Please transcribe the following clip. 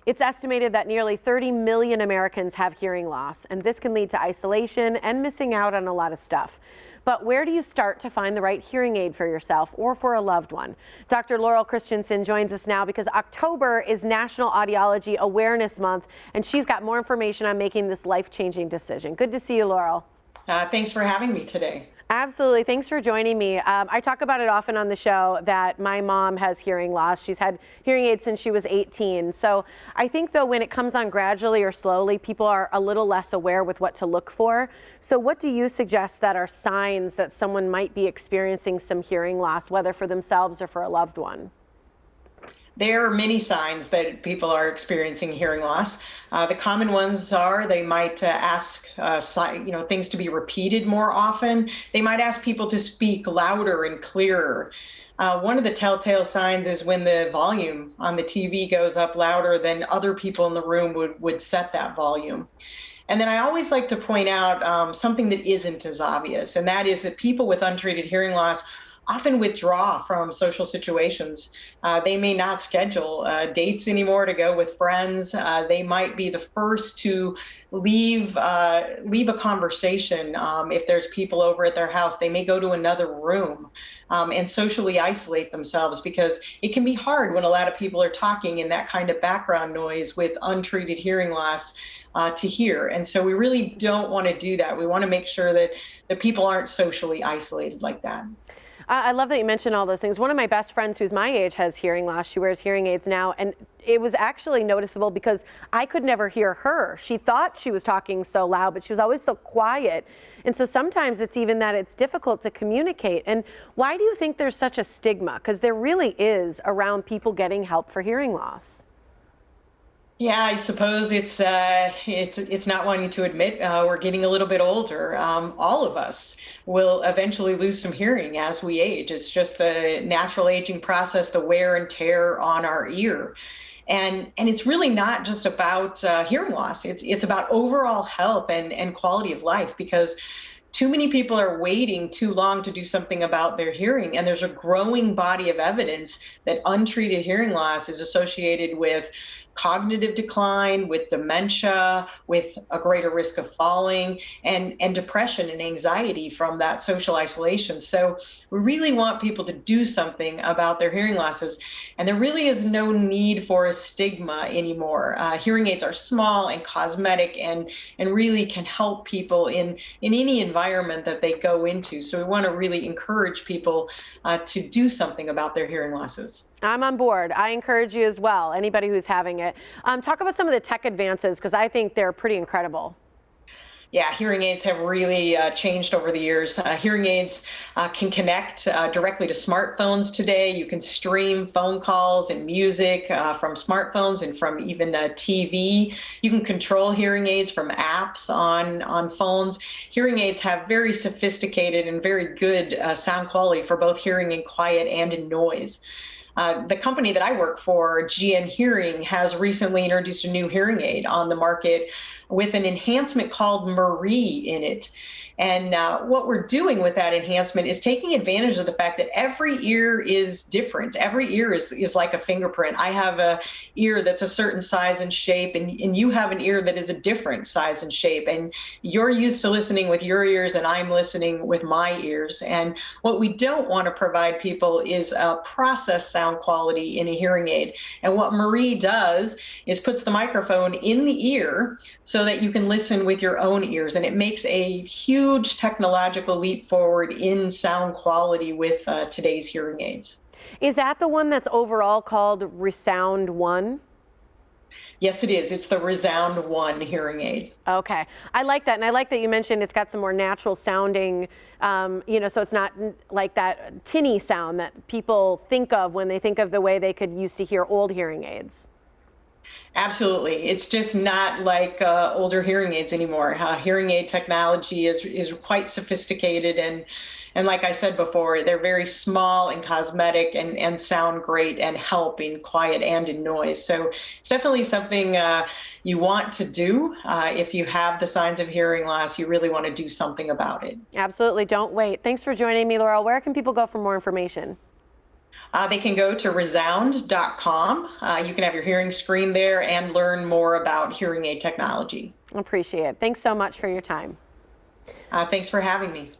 It's estimated that nearly 30 million Americans have hearing loss, and this can lead to isolation and missing out on a lot of stuff. But where do you start to find the right hearing aid for yourself or for a loved one? Dr. Laurel Christensen joins us now because October is National Audiology Awareness Month, and she's got more information on making this life-changing decision. Good to see you, Laurel. Thanks for having me today. Absolutely. Thanks for joining me. I talk about it often on the show that my mom has hearing loss. She's had hearing aids since she was 18. So I think, though, when it comes on gradually or slowly, people are a little less aware with what to look for. So what do you suggest that are signs that someone might be experiencing some hearing loss, whether for themselves or for a loved one? There are many signs that people are experiencing hearing loss. The common ones are they might ask things to be repeated more often. They might ask people to speak louder and clearer. One of the telltale signs is when the volume on the TV goes up louder than other people in the room would set that volume. And then I always like to point out something that isn't as obvious, and that is that people with untreated hearing loss often withdraw from social situations. They may not schedule dates anymore to go with friends. They might be the first to leave a conversation. If there's people over at their house, they may go to another room and socially isolate themselves, because it can be hard when a lot of people are talking in that kind of background noise with untreated hearing loss to hear. And so we really don't want to do that. We want to make sure that the people aren't socially isolated like that. I love that you mentioned all those things. One of my best friends who's my age has hearing loss. She wears hearing aids now, and it was actually noticeable because I could never hear her. She thought she was talking so loud, but she was always so quiet. And so sometimes it's even that it's difficult to communicate. And why do you think there's such a stigma? Because there really is around people getting help for hearing loss. Yeah, I suppose it's not wanting to admit we're getting a little bit older. All of us will eventually lose some hearing as we age. It's just the natural aging process, the wear and tear on our ear. And it's really not just about hearing loss. It's about overall health and quality of life, because too many people are waiting too long to do something about their hearing. And there's a growing body of evidence that untreated hearing loss is associated with cognitive decline, with dementia, with a greater risk of falling, and depression and anxiety from that social isolation. So we really want people to do something about their hearing losses. And there really is no need for a stigma anymore. Hearing aids are small and cosmetic and really can help people in any environment that they go into. So we want to really encourage people to do something about their hearing losses. I'm on board. I encourage you as well, anybody who's having it. Talk about some of the tech advances, because I think they're pretty incredible. Yeah, hearing aids have really changed over the years. Hearing aids can connect directly to smartphones today. You can stream phone calls and music from smartphones and from even TV. You can control hearing aids from apps on phones. Hearing aids have very sophisticated and very good sound quality for both hearing in quiet and in noise. The company that I work for, GN Hearing, has recently introduced a new hearing aid on the market with an enhancement called Marie in it. And what we're doing with that enhancement is taking advantage of the fact that every ear is different. Every ear is like a fingerprint. I have a ear that's a certain size and shape, and you have an ear that is a different size and shape. And you're used to listening with your ears, and I'm listening with my ears. And what we don't want to provide people is a processed sound quality in a hearing aid. And what Marie does is puts the microphone in the ear so that you can listen with your own ears. And it makes a huge technological leap forward in sound quality with today's hearing aids. Is that the one that's overall called Resound One? Yes, it is. It's the Resound One hearing aid. Okay. I like that. And I like that you mentioned it's got some more natural sounding, so it's not like that tinny sound that people think of when they think of the way they could used to hear old hearing aids. Absolutely. It's just not like older hearing aids anymore. Hearing aid technology is quite sophisticated, and like I said before, they're very small and cosmetic and sound great and help in quiet and in noise. So it's definitely something you want to do. If you have the signs of hearing loss, you really want to do something about it. Absolutely. Don't wait. Thanks for joining me, Laurel. Where can people go for more information? They can go to resound.com. You can have your hearing screened there and learn more about hearing aid technology. Appreciate it. Thanks so much for your time. Thanks for having me.